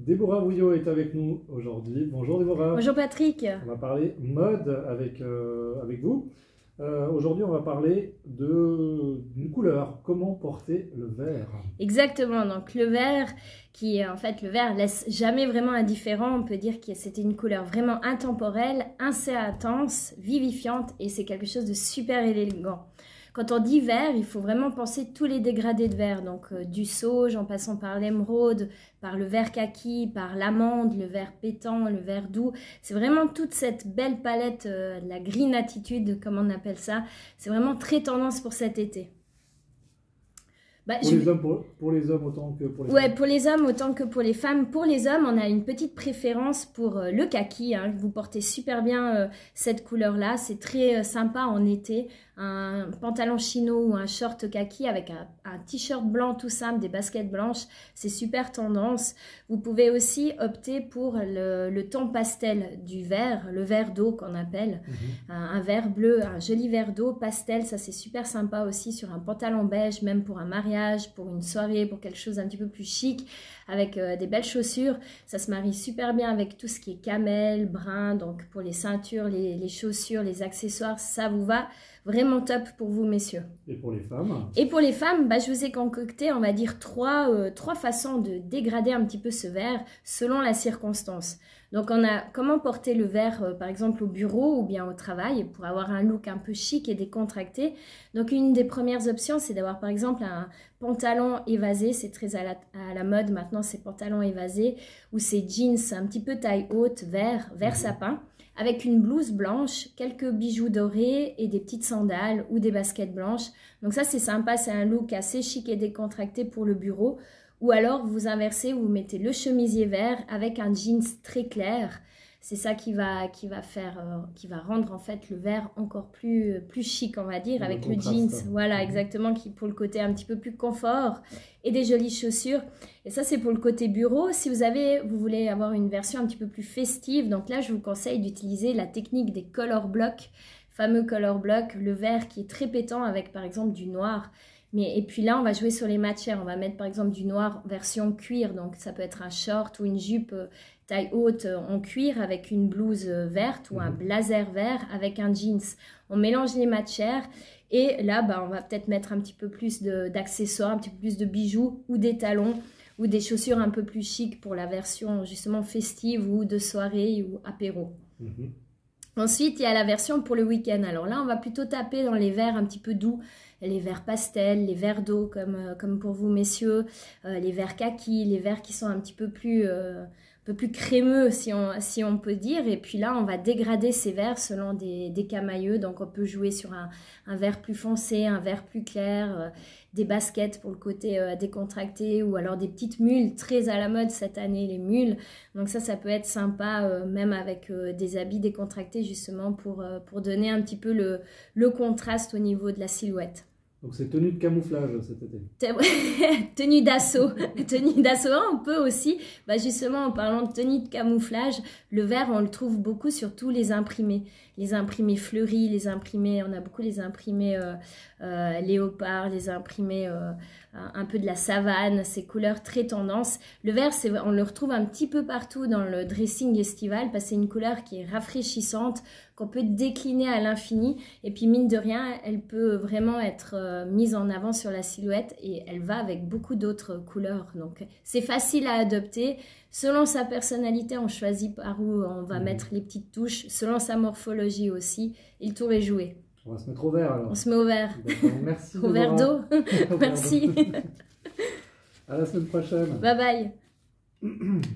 Déborah Bouillot est avec nous aujourd'hui. Bonjour Déborah. Bonjour Patrick. On va parler mode avec vous. Aujourd'hui, on va parler d'une couleur. Comment porter le vert? Exactement, donc le vert, le vert laisse jamais vraiment indifférent. On peut dire que c'était une couleur vraiment intemporelle, assez intense, vivifiante et c'est quelque chose de super élégant. Quand on dit vert, il faut vraiment penser tous les dégradés de vert, donc du sauge en passant par l'émeraude, par le vert kaki, par l'amande, le vert pétant, le vert doux. C'est vraiment toute cette belle palette, de la green attitude, comme on appelle ça. C'est vraiment très tendance pour cet été. Pour les hommes autant que pour les femmes. Ouais, pour les hommes autant que pour les femmes. Pour les hommes, on a une petite préférence pour le kaki. Vous portez super bien cette couleur-là. C'est très sympa en été. Un pantalon chino ou un short kaki avec un t-shirt blanc tout simple, des baskets blanches. C'est super tendance. Vous pouvez aussi opter pour le ton pastel du vert, le vert d'eau qu'on appelle. Un vert bleu, un joli vert d'eau pastel. Ça, c'est super sympa aussi sur un pantalon beige, même pour un mariage, pour une soirée, pour quelque chose un petit peu plus chic, avec des belles chaussures. Ça se marie super bien avec tout ce qui est camel, brun, donc pour les ceintures, les chaussures, les accessoires, ça vous va vraiment top pour vous, messieurs. Et pour les femmes? Et pour les femmes, je vous ai concocté, on va dire, trois façons de dégrader un petit peu ce vert selon la circonstance. Donc, on a comment porter le vert, par exemple, au bureau ou bien au travail pour avoir un look un peu chic et décontracté. Donc, une des premières options, c'est d'avoir, par exemple, un pantalon évasé. C'est très à la mode maintenant, ces pantalons évasés ou ces jeans un petit peu taille haute, vert sapin, avec une blouse blanche, quelques bijoux dorés et des petites sandales ou des baskets blanches. Donc ça, c'est sympa, c'est un look assez chic et décontracté pour le bureau. Ou alors, vous inversez, vous mettez le chemisier vert avec un jeans très clair. C'est ça qui va rendre en fait le vert encore plus chic, on va dire, avec le jeans. Voilà, exactement, qui pour le côté un petit peu plus confort et des jolies chaussures. Et ça, c'est pour le côté bureau. Si vous voulez avoir une version un petit peu plus festive, donc là, je vous conseille d'utiliser la technique des color blocks, fameux color blocks, le vert qui est très pétant avec par exemple du noir. Et puis là, on va jouer sur les matières. On va mettre par exemple du noir version cuir. Donc ça peut être un short ou une jupe taille haute en cuir avec une blouse verte ou un blazer vert avec un jeans. On mélange les matières et là, on va peut-être mettre un petit peu plus d'accessoires, un petit peu plus de bijoux ou des talons ou des chaussures un peu plus chic pour la version justement festive ou de soirée ou apéro. Ensuite, il y a la version pour le week-end. Alors là, on va plutôt taper dans les verts un petit peu doux, les verts pastels, les verts d'eau comme pour vous, messieurs, les verts kaki, les verts qui sont un petit peu plus crémeux, si on peut dire. Et puis là, on va dégrader ces verts selon des camailleux. Donc, on peut jouer sur un vert plus foncé, un vert plus clair, des baskets pour le côté décontracté ou alors des petites mules, très à la mode cette année, les mules. Donc ça peut être sympa, même avec des habits décontractés justement pour donner un petit peu le contraste au niveau de la silhouette. Donc c'est tenue de camouflage cet été. Tenue d'assaut. Tenue d'assaut, on peut aussi, justement en parlant de tenue de camouflage, le vert on le trouve beaucoup sur tous les imprimés. Les imprimés fleuris, on a beaucoup les imprimés léopard, les imprimés un peu de la savane, ces couleurs très tendance. Le vert, on le retrouve un petit peu partout dans le dressing estival parce que c'est une couleur qui est rafraîchissante, qu'on peut décliner à l'infini. Et puis mine de rien, elle peut vraiment être mise en avant sur la silhouette et elle va avec beaucoup d'autres couleurs. Donc c'est facile à adopter. Selon sa personnalité, on choisit par où on va mettre les petites touches. Selon sa morphologie aussi, et le tour est joué. On va se mettre au vert alors. On se met au vert. Merci. Au vert d'eau. Merci. À la semaine prochaine. Bye bye.